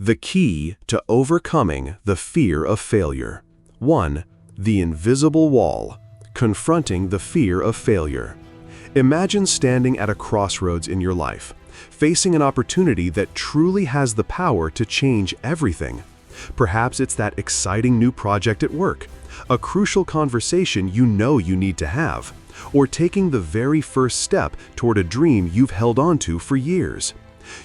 The key to overcoming the fear of failure. 1. The invisible wall. Confronting the fear of failure. Imagine standing at a crossroads in your life, facing an opportunity that truly has the power to change everything. Perhaps it's that exciting new project at work, a crucial conversation you know you need to have, or taking the very first step toward a dream you've held on to for years.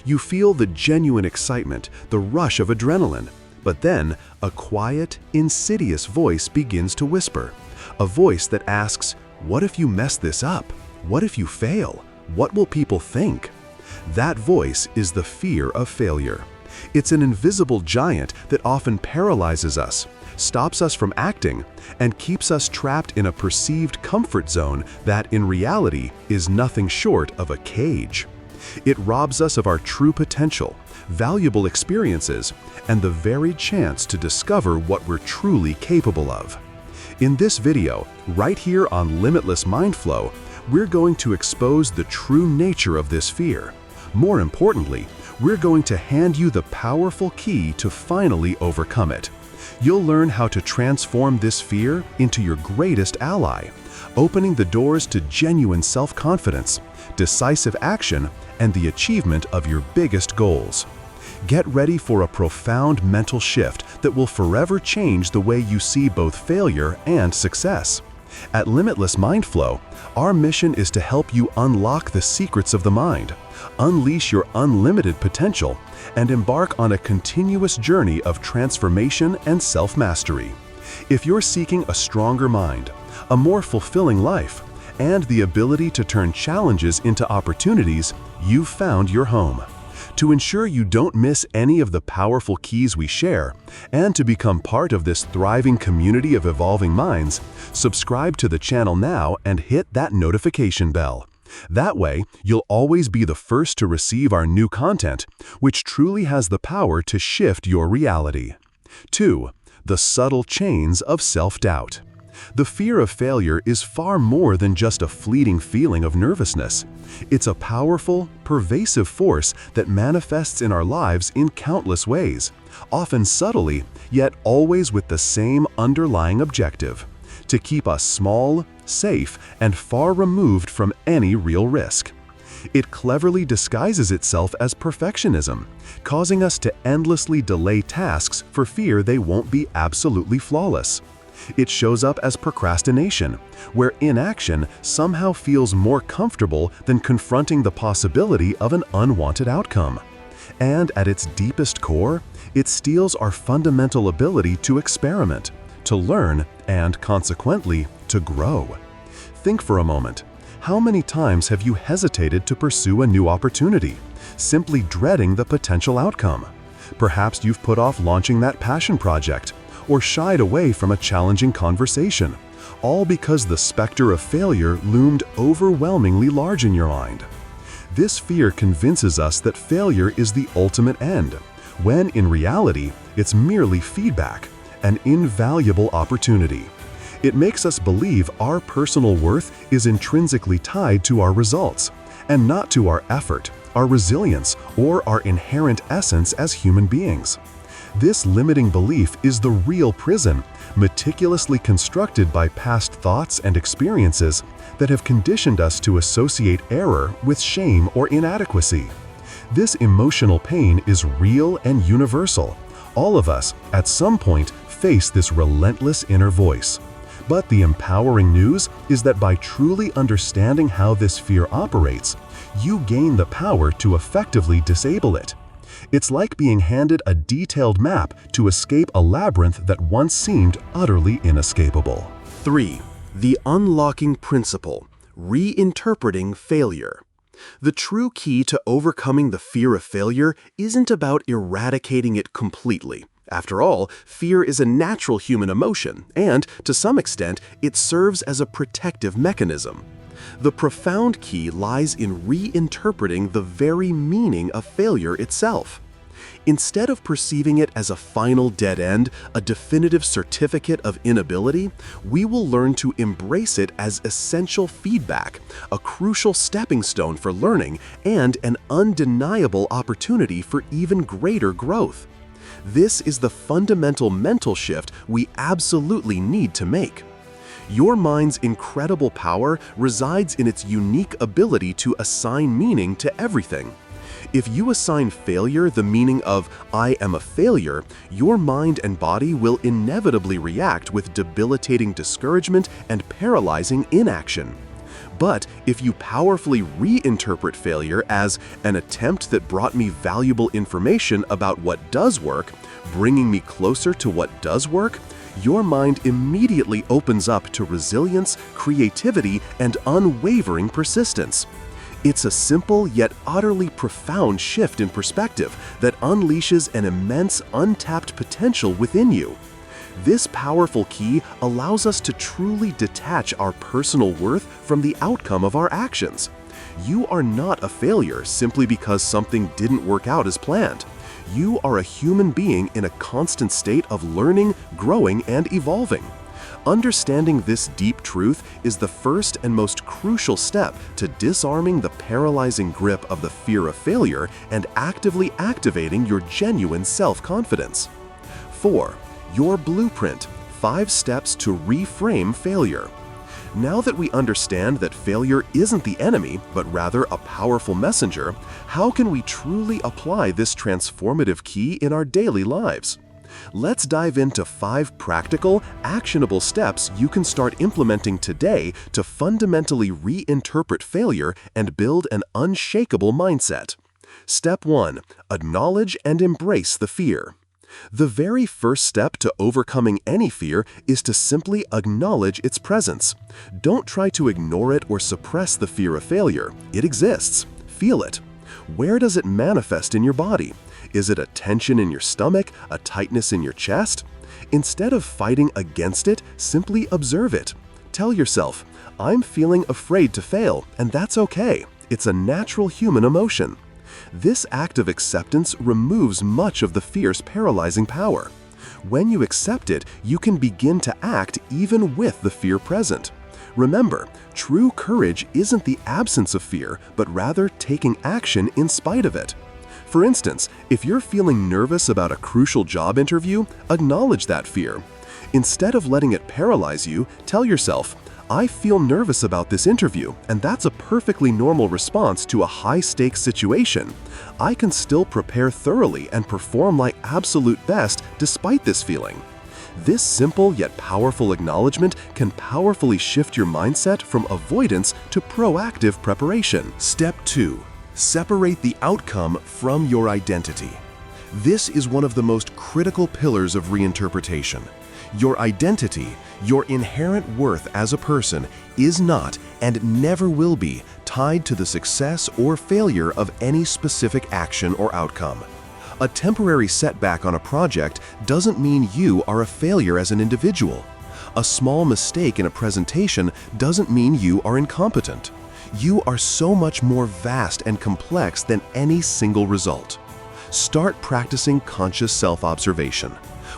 You feel the genuine excitement, the rush of adrenaline, but then a quiet, insidious voice begins to whisper. A voice that asks, "What if you mess this up? What if you fail? What will people think?" That voice is the fear of failure. It's an invisible giant that often paralyzes us, stops us from acting, and keeps us trapped in a perceived comfort zone that in reality is nothing short of a cage. It robs us of our true potential, valuable experiences, and the very chance to discover what we're truly capable of. In this video, right here on Limitless Mindflow, we're going to expose the true nature of this fear. More importantly, we're going to hand you the powerful key to finally overcome it. You'll learn how to transform this fear into your greatest ally, opening the doors to genuine self-confidence, decisive action, and the achievement of your biggest goals. Get ready for a profound mental shift that will forever change the way you see both failure and success. At Limitless Mindflow, our mission is to help you unlock the secrets of the mind, unleash your unlimited potential, and embark on a continuous journey of transformation and self-mastery. If you're seeking a stronger mind, a more fulfilling life, and the ability to turn challenges into opportunities, you've found your home. To ensure you don't miss any of the powerful keys we share, and to become part of this thriving community of evolving minds, subscribe to the channel now and hit that notification bell. That way, you'll always be the first to receive our new content, which truly has the power to shift your reality. 2. The subtle chains of self-doubt. The fear of failure is far more than just a fleeting feeling of nervousness. It's a powerful, pervasive force that manifests in our lives in countless ways, often subtly, yet always with the same underlying objective: to keep us small, safe, and far removed from any real risk. It cleverly disguises itself as perfectionism, causing us to endlessly delay tasks for fear they won't be absolutely flawless. It shows up as procrastination, where inaction somehow feels more comfortable than confronting the possibility of an unwanted outcome. And at its deepest core, it steals our fundamental ability to experiment, to learn, and consequently, to grow. Think for a moment. How many times have you hesitated to pursue a new opportunity, simply dreading the potential outcome? Perhaps you've put off launching that passion project, or shied away from a challenging conversation, all because the specter of failure loomed overwhelmingly large in your mind. This fear convinces us that failure is the ultimate end, when in reality, it's merely feedback, an invaluable opportunity. It makes us believe our personal worth is intrinsically tied to our results, and not to our effort, our resilience, or our inherent essence as human beings. This limiting belief is the real prison, meticulously constructed by past thoughts and experiences that have conditioned us to associate error with shame or inadequacy. This emotional pain is real and universal. All of us, at some point, face this relentless inner voice. But the empowering news is that by truly understanding how this fear operates, you gain the power to effectively disable it. It's like being handed a detailed map to escape a labyrinth that once seemed utterly inescapable. 3. The unlocking principle: reinterpreting failure. The true key to overcoming the fear of failure isn't about eradicating it completely. After all, fear is a natural human emotion, and, to some extent, it serves as a protective mechanism. The profound key lies in reinterpreting the very meaning of failure itself. Instead of perceiving it as a final dead end, a definitive certificate of inability, we will learn to embrace it as essential feedback, a crucial stepping stone for learning, and an undeniable opportunity for even greater growth. This is the fundamental mental shift we absolutely need to make. Your mind's incredible power resides in its unique ability to assign meaning to everything. If you assign failure the meaning of "I am a failure," your mind and body will inevitably react with debilitating discouragement and paralyzing inaction. But if you powerfully reinterpret failure as an attempt that brought me valuable information about what does work, bringing me closer to what does work, your mind immediately opens up to resilience, creativity, and unwavering persistence. It's a simple yet utterly profound shift in perspective that unleashes an immense untapped potential within you. This powerful key allows us to truly detach our personal worth from the outcome of our actions. You are not a failure simply because something didn't work out as planned. You are a human being in a constant state of learning, growing, and evolving. Understanding this deep truth is the first and most crucial step to disarming the paralyzing grip of the fear of failure and actively activating your genuine self-confidence. 4. Your blueprint: 5 steps to reframe failure. Now that we understand that failure isn't the enemy, but rather a powerful messenger, how can we truly apply this transformative key in our daily lives? Let's dive into 5 practical, actionable steps you can start implementing today to fundamentally reinterpret failure and build an unshakable mindset. Step 1. Acknowledge and embrace the fear. The very first step to overcoming any fear is to simply acknowledge its presence. Don't try to ignore it or suppress the fear of failure. It exists. Feel it. Where does it manifest in your body? Is it a tension in your stomach, a tightness in your chest? Instead of fighting against it, simply observe it. Tell yourself, "I'm feeling afraid to fail, and that's okay. It's a natural human emotion." This act of acceptance removes much of the fear's paralyzing power. When you accept it, you can begin to act even with the fear present. Remember, true courage isn't the absence of fear, but rather taking action in spite of it. For instance, if you're feeling nervous about a crucial job interview, acknowledge that fear. Instead of letting it paralyze you, tell yourself, "I feel nervous about this interview, and that's a perfectly normal response to a high-stakes situation. I can still prepare thoroughly and perform my absolute best despite this feeling." This simple yet powerful acknowledgement can powerfully shift your mindset from avoidance to proactive preparation. Step 2. Separate the outcome from your identity. This is one of the most critical pillars of reinterpretation. Your identity, your inherent worth as a person, is not and never will be tied to the success or failure of any specific action or outcome. A temporary setback on a project doesn't mean you are a failure as an individual. A small mistake in a presentation doesn't mean you are incompetent. You are so much more vast and complex than any single result. Start practicing conscious self-observation.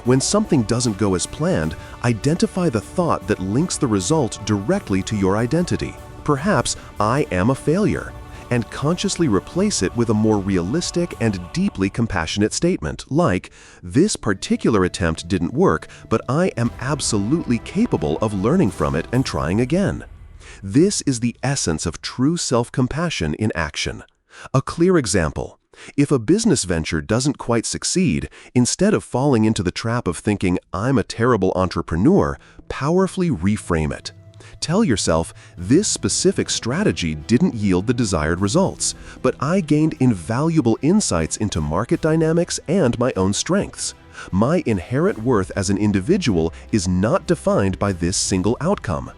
When something doesn't go as planned, identify the thought that links the result directly to your identity. Perhaps, "I am a failure," and consciously replace it with a more realistic and deeply compassionate statement, like, "This particular attempt didn't work, but I am absolutely capable of learning from it and trying again." This is the essence of true self-compassion in action. A clear example: if a business venture doesn't quite succeed, instead of falling into the trap of thinking, "I'm a terrible entrepreneur," powerfully reframe it. Tell yourself, "This specific strategy didn't yield the desired results, but I gained invaluable insights into market dynamics and my own strengths. My inherent worth as an individual is not defined by this single outcome."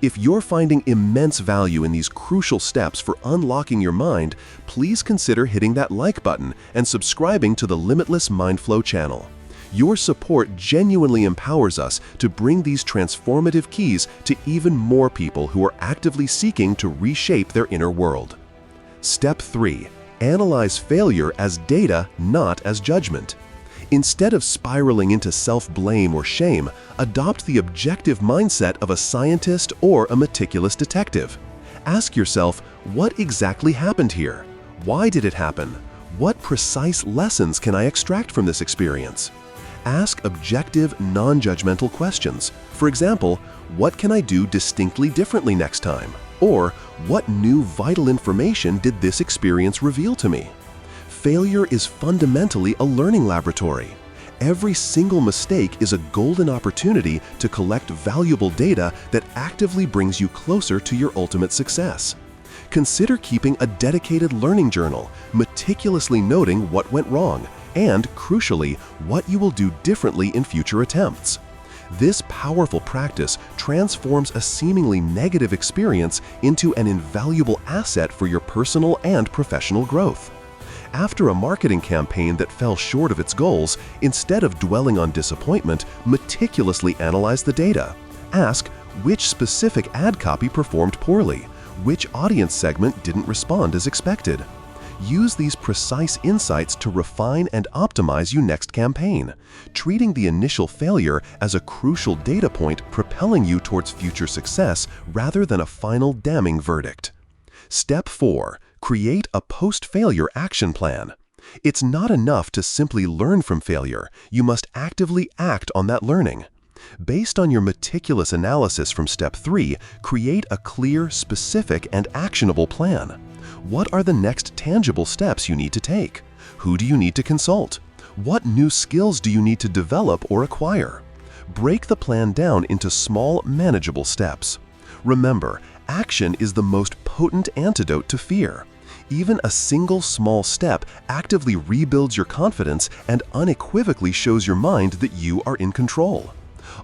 If you're finding immense value in these crucial steps for unlocking your mind, please consider hitting that like button and subscribing to the Limitless Mindflow channel. Your support genuinely empowers us to bring these transformative keys to even more people who are actively seeking to reshape their inner world. Step 3. Analyze failure as data, not as judgment. Instead of spiraling into self-blame or shame, adopt the objective mindset of a scientist or a meticulous detective. Ask yourself, what exactly happened here? Why did it happen? What precise lessons can I extract from this experience? Ask objective, non-judgmental questions. For example, what can I do distinctly differently next time? Or, what new vital information did this experience reveal to me? Failure is fundamentally a learning laboratory. Every single mistake is a golden opportunity to collect valuable data that actively brings you closer to your ultimate success. Consider keeping a dedicated learning journal, meticulously noting what went wrong, and, crucially, what you will do differently in future attempts. This powerful practice transforms a seemingly negative experience into an invaluable asset for your personal and professional growth. After a marketing campaign that fell short of its goals, instead of dwelling on disappointment, meticulously analyze the data. Ask which specific ad copy performed poorly, which audience segment didn't respond as expected. Use these precise insights to refine and optimize your next campaign, treating the initial failure as a crucial data point propelling you towards future success rather than a final damning verdict. Step 4. Create a post-failure action plan. It's not enough to simply learn from failure. You must actively act on that learning. Based on your meticulous analysis from Step 3, create a clear, specific, and actionable plan. What are the next tangible steps you need to take? Who do you need to consult? What new skills do you need to develop or acquire? Break the plan down into small, manageable steps. Remember, action is the most potent antidote to fear. Even a single small step actively rebuilds your confidence and unequivocally shows your mind that you are in control.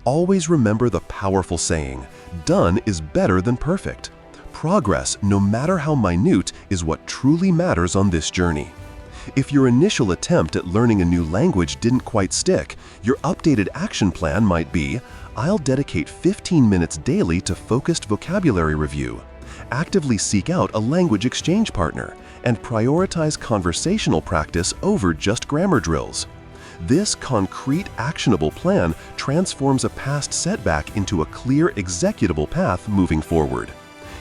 Always remember the powerful saying, "Done is better than perfect." Progress, no matter how minute, is what truly matters on this journey. If your initial attempt at learning a new language didn't quite stick, your updated action plan might be, I'll dedicate 15 minutes daily to focused vocabulary review, actively seek out a language exchange partner, and prioritize conversational practice over just grammar drills. This concrete, actionable plan transforms a past setback into a clear, executable path moving forward.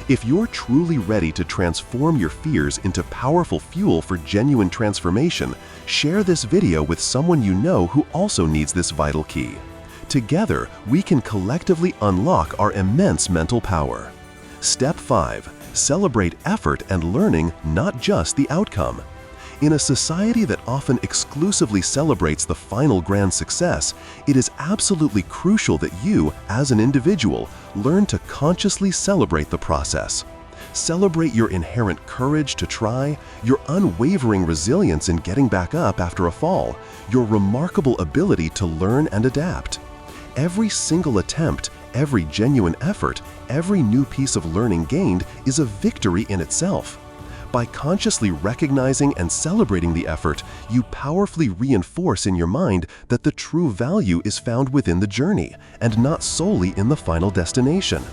If you're truly ready to transform your fears into powerful fuel for genuine transformation, share this video with someone you know who also needs this vital key. Together, we can collectively unlock our immense mental power. Step 5. Celebrate effort and learning, not just the outcome. In a society that often exclusively celebrates the final grand success, it is absolutely crucial that you, as an individual, learn to consciously celebrate the process. Celebrate your inherent courage to try, your unwavering resilience in getting back up after a fall, your remarkable ability to learn and adapt. Every single attempt, every genuine effort, every new piece of learning gained is a victory in itself. By consciously recognizing and celebrating the effort, you powerfully reinforce in your mind that the true value is found within the journey and not solely in the final destination.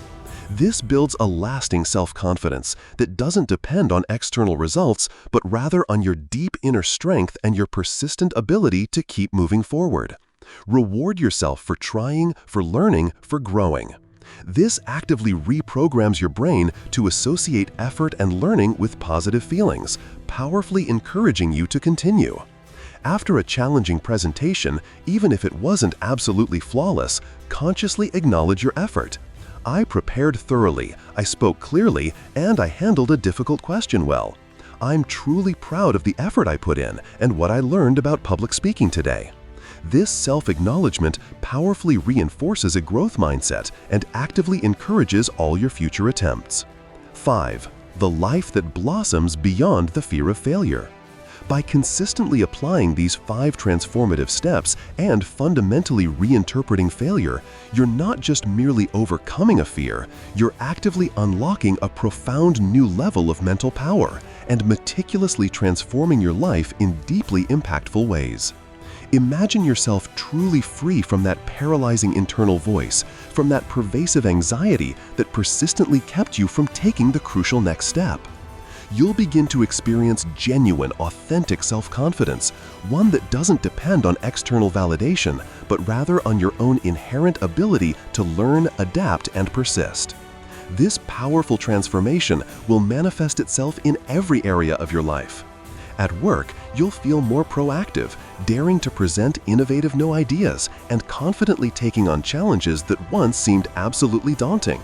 This builds a lasting self-confidence that doesn't depend on external results, but rather on your deep inner strength and your persistent ability to keep moving forward. Reward yourself for trying, for learning, for growing. This actively reprograms your brain to associate effort and learning with positive feelings, powerfully encouraging you to continue. After a challenging presentation, even if it wasn't absolutely flawless, consciously acknowledge your effort. I prepared thoroughly, I spoke clearly, and I handled a difficult question well. I'm truly proud of the effort I put in and what I learned about public speaking today. This self-acknowledgement powerfully reinforces a growth mindset and actively encourages all your future attempts. 5. The life that blossoms beyond the fear of failure. By consistently applying these 5 transformative steps and fundamentally reinterpreting failure, you're not just merely overcoming a fear, you're actively unlocking a profound new level of mental power and meticulously transforming your life in deeply impactful ways. Imagine yourself truly free from that paralyzing internal voice, from that pervasive anxiety that persistently kept you from taking the crucial next step. You'll begin to experience genuine, authentic self-confidence, one that doesn't depend on external validation, but rather on your own inherent ability to learn, adapt, and persist. This powerful transformation will manifest itself in every area of your life. At work, you'll feel more proactive, daring to present innovative new ideas, and confidently taking on challenges that once seemed absolutely daunting.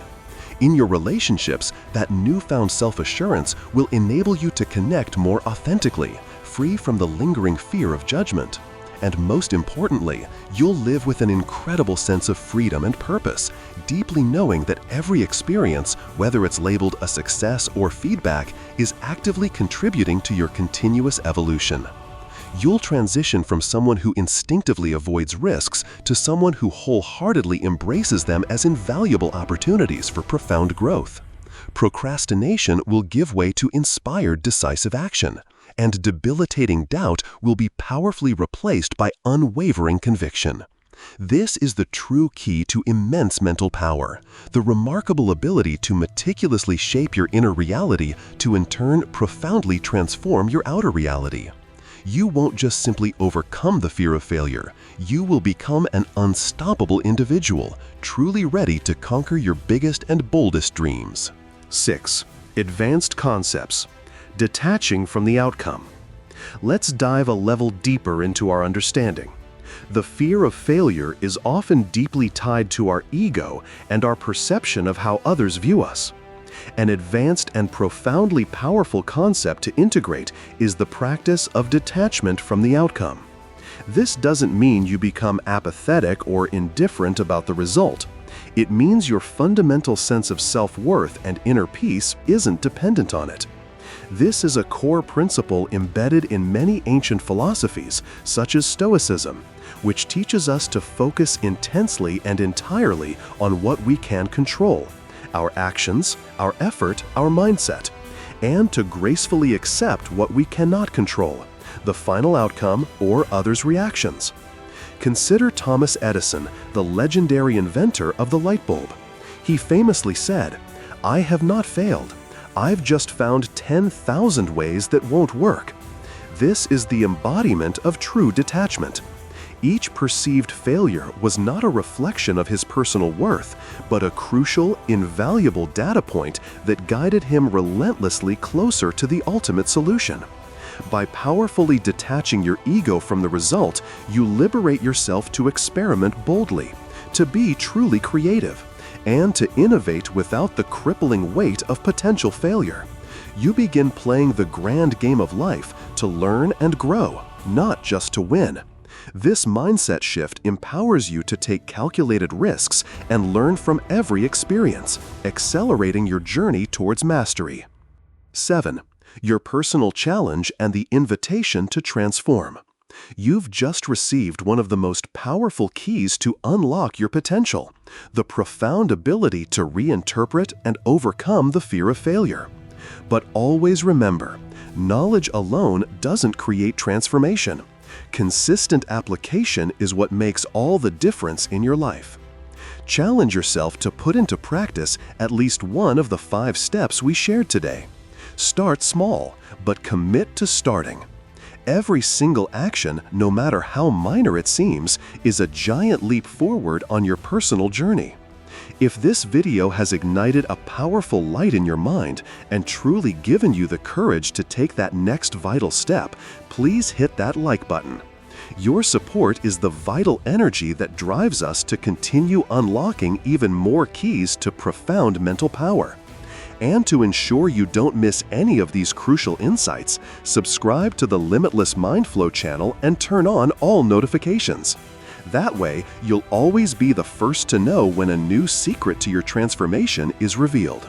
In your relationships, that newfound self-assurance will enable you to connect more authentically, free from the lingering fear of judgment. And most importantly, you'll live with an incredible sense of freedom and purpose, deeply knowing that every experience, whether it's labeled a success or feedback, is actively contributing to your continuous evolution. You'll transition from someone who instinctively avoids risks to someone who wholeheartedly embraces them as invaluable opportunities for profound growth. Procrastination will give way to inspired, decisive action, and debilitating doubt will be powerfully replaced by unwavering conviction. This is the true key to immense mental power, the remarkable ability to meticulously shape your inner reality to in turn profoundly transform your outer reality. You won't just simply overcome the fear of failure, you will become an unstoppable individual, truly ready to conquer your biggest and boldest dreams. 6. Advanced concepts. Detaching from the outcome. Let's dive a level deeper into our understanding. The fear of failure is often deeply tied to our ego and our perception of how others view us. An advanced and profoundly powerful concept to integrate is the practice of detachment from the outcome. This doesn't mean you become apathetic or indifferent about the result. It means your fundamental sense of self-worth and inner peace isn't dependent on it. This is a core principle embedded in many ancient philosophies, such as Stoicism, which teaches us to focus intensely and entirely on what we can control: our actions, our effort, our mindset, and to gracefully accept what we cannot control, the final outcome or others' reactions. Consider Thomas Edison, the legendary inventor of the light bulb. He famously said, "I have not failed. I've just found 10,000 ways that won't work." This is the embodiment of true detachment. Each perceived failure was not a reflection of his personal worth, but a crucial, invaluable data point that guided him relentlessly closer to the ultimate solution. By powerfully detaching your ego from the result, you liberate yourself to experiment boldly, to be truly creative, and to innovate without the crippling weight of potential failure. You begin playing the grand game of life to learn and grow, not just to win. This mindset shift empowers you to take calculated risks and learn from every experience, accelerating your journey towards mastery. 7. Your personal challenge and the invitation to transform. You've just received one of the most powerful keys to unlock your potential: the profound ability to reinterpret and overcome the fear of failure. But always remember, knowledge alone doesn't create transformation. Consistent application is what makes all the difference in your life. Challenge yourself to put into practice at least one of the 5 steps we shared today. Start small, but commit to starting. Every single action, no matter how minor it seems, is a giant leap forward on your personal journey. If this video has ignited a powerful light in your mind and truly given you the courage to take that next vital step, please hit that like button. Your support is the vital energy that drives us to continue unlocking even more keys to profound mental power. And to ensure you don't miss any of these crucial insights, subscribe to the Limitless Mindflow channel and turn on all notifications. That way, you'll always be the first to know when a new secret to your transformation is revealed.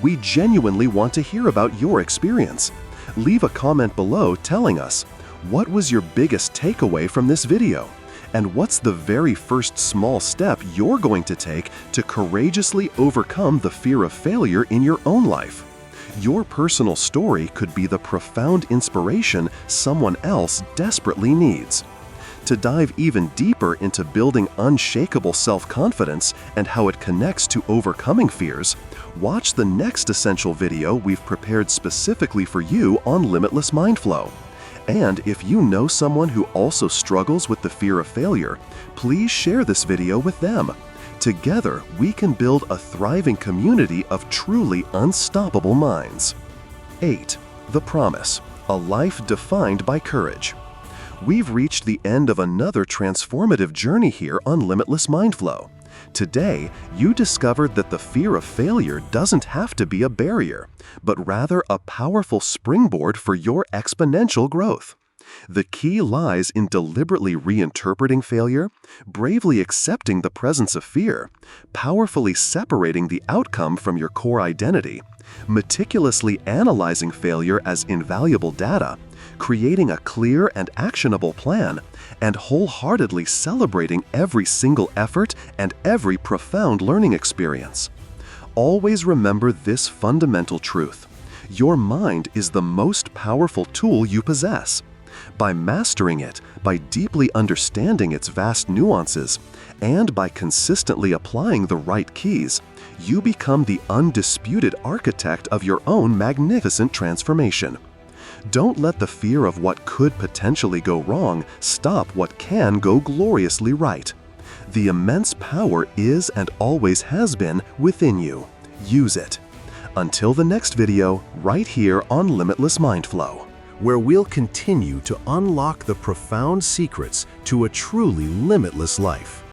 We genuinely want to hear about your experience. Leave a comment below telling us, what was your biggest takeaway from this video? And what's the very first small step you're going to take to courageously overcome the fear of failure in your own life? Your personal story could be the profound inspiration someone else desperately needs. To dive even deeper into building unshakable self-confidence and how it connects to overcoming fears, watch the next essential video we've prepared specifically for you on Limitless Mindflow. And if you know someone who also struggles with the fear of failure, please share this video with them. Together, we can build a thriving community of truly unstoppable minds. 8. The promise. a life defined by courage. We've reached the end of another transformative journey here on Limitless Mindflow. Today, you discovered that the fear of failure doesn't have to be a barrier, but rather a powerful springboard for your exponential growth. The key lies in deliberately reinterpreting failure, bravely accepting the presence of fear, powerfully separating the outcome from your core identity, meticulously analyzing failure as invaluable data, creating a clear and actionable plan, and wholeheartedly celebrating every single effort and every profound learning experience. Always remember this fundamental truth: your mind is the most powerful tool you possess. By mastering it, by deeply understanding its vast nuances, and by consistently applying the right keys, you become the undisputed architect of your own magnificent transformation. Don't let the fear of what could potentially go wrong stop what can go gloriously right. The immense power is and always has been within you. Use it. Until the next video, right here on Limitless Mindflow, where we'll continue to unlock the profound secrets to a truly limitless life.